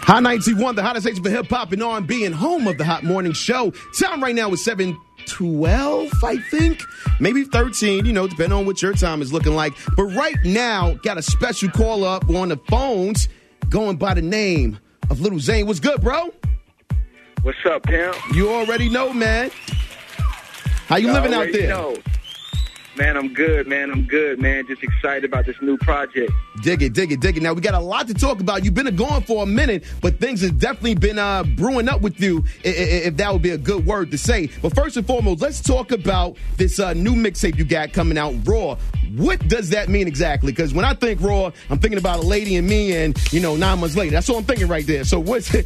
Hot 91, the hottest station for hip-hop and R&B and home of the Hot Morning Show. Time right now is 7:12, I think. Maybe 13, depending on what your time is looking like. But right now, got a special call up on the phones going by the name of Lil Zane. What's good, bro? What's up, pimp? You already know, man. How you living out there? Know. Man, I'm good, man. Just excited about this new project. Dig it. Now, we got a lot to talk about. You've been gone for a minute, but things have definitely been brewing up with you, if that would be a good word to say. But first and foremost, let's talk about this new mixtape you got coming out, Raw. What does that mean exactly? Because when I think Raw, I'm thinking about a lady and me and, 9 months later. That's all I'm thinking right there. So what you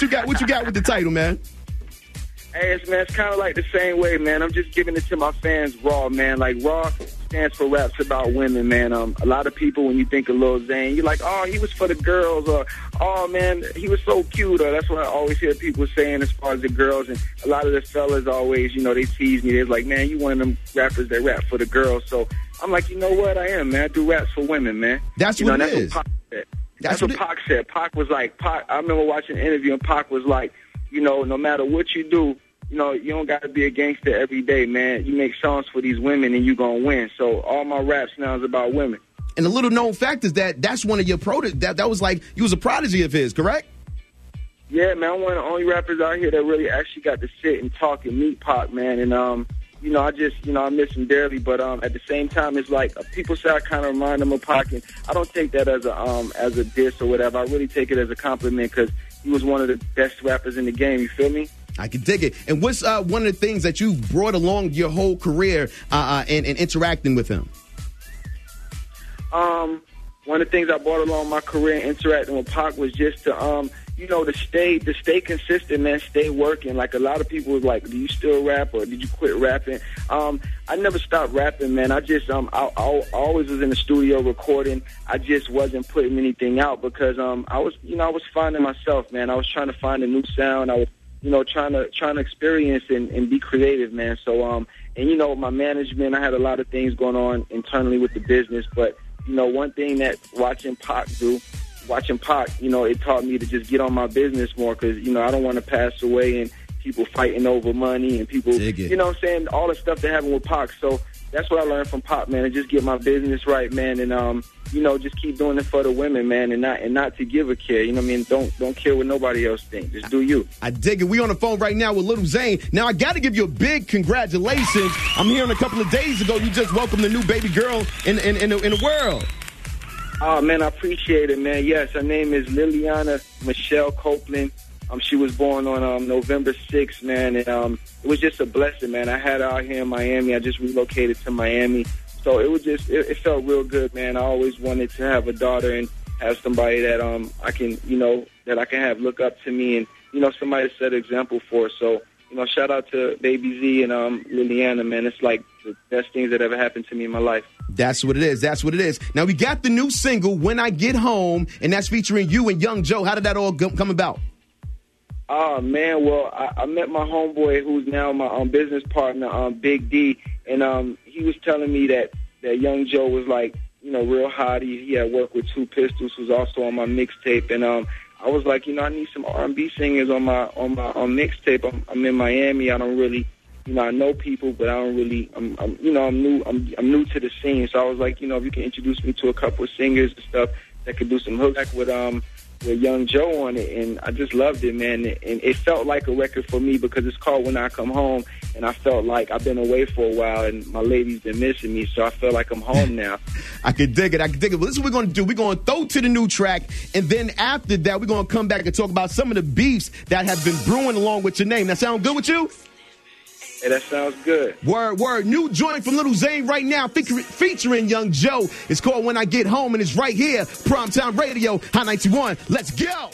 got with the title, man? Hey, it's kind of like the same way, man. I'm just giving it to my fans raw, man. Like, Raw stands for raps about women, man. A lot of people, when you think of Lil Zane, you're like, oh, he was for the girls, or, oh, man, he was so cute, or that's what I always hear people saying as far as the girls. And a lot of the fellas always, they tease me. They're like, man, you one of them rappers that rap for the girls. So I'm like, you know what? I am, man. I do raps for women, man. That's what it is. That's what Pac said. Pac was like, I remember watching an interview, and Pac was like, no matter what you do, you don't got to be a gangster every day, man. You make songs for these women and you going to win. So all my raps now is about women. And the little known fact is that's one of your that was like, you was a prodigy of his, correct? Yeah, man. I'm one of the only rappers out here that really actually got to sit and talk and meet Pac, man. And, I miss him dearly. But at the same time, it's like people say I kind of remind them of Pac. And I don't take that as a diss or whatever. I really take it as a compliment because he was one of the best rappers in the game. You feel me? I can dig it. And what's one of the things that you've brought along your whole career in interacting with him? One of the things I brought along my career interacting with Pac was just to, to stay consistent, man, stay working. Like, a lot of people was like, do you still rap or did you quit rapping? I never stopped rapping, man. I just, I always was in the studio recording. I just wasn't putting anything out because, I was finding myself, man. I was trying to find a new sound. I was, trying to experience and be creative, man. So, my management, I had a lot of things going on internally with the business. But, one thing that watching Pac, it taught me to just get on my business more because, I don't want to pass away and people fighting over money and people, all the stuff that happened with Pac. So that's what I learned from Pac, man, and just get my business right, man, and, just keep doing it for the women, man, and not to give a care. Don't care what nobody else thinks. Just do you. I dig it. We on the phone right now with Lil Zane. Now, I got to give you a big congratulations. I'm hearing a couple of days ago you just welcomed the new baby girl in the world. Oh, man, I appreciate it, man. Yes, her name is Liliana Michelle Copeland. She was born on November 6th, man, and it was just a blessing, man. I had her out here in Miami. I just relocated to Miami. So it was just, it felt real good, man. I always wanted to have a daughter and have somebody that I can, that I can have look up to me and, somebody to set an example for. So, shout out to Baby Z and Liliana, man. It's like the best things that ever happened to me in my life. That's what it is. Now, we got the new single, When I Get Home, and that's featuring you and Young Joe. How did that all come about? Oh, man, well, I met my homeboy who's now my business partner, Big D, and he was telling me that Young Joe was like, real hot. He had worked with Two Pistols, who's also on my mixtape, and I was like, I need some R&B singers on my mixtape. I'm in Miami. I don't really, I know people, but I don't really. I'm new to the scene. So I was like, if you can introduce me to a couple of singers and stuff that could do some hooks with Young Joe on it, and I just loved it, man. And it felt like a record for me because it's called When I Come Home, and I felt like I've been away for a while, and my lady's been missing me, so I feel like I'm home now. I can dig it. Well, this is what we're going to do. We're going to throw to the new track, and then after that, we're going to come back and talk about some of the beefs that have been brewing along with your name. That sound good with you? Hey, that sounds good. Word. New joint from Lil Zane right now featuring Young Joe. It's called When I Get Home, and it's right here, Primetime Radio, Hot 91. Let's go.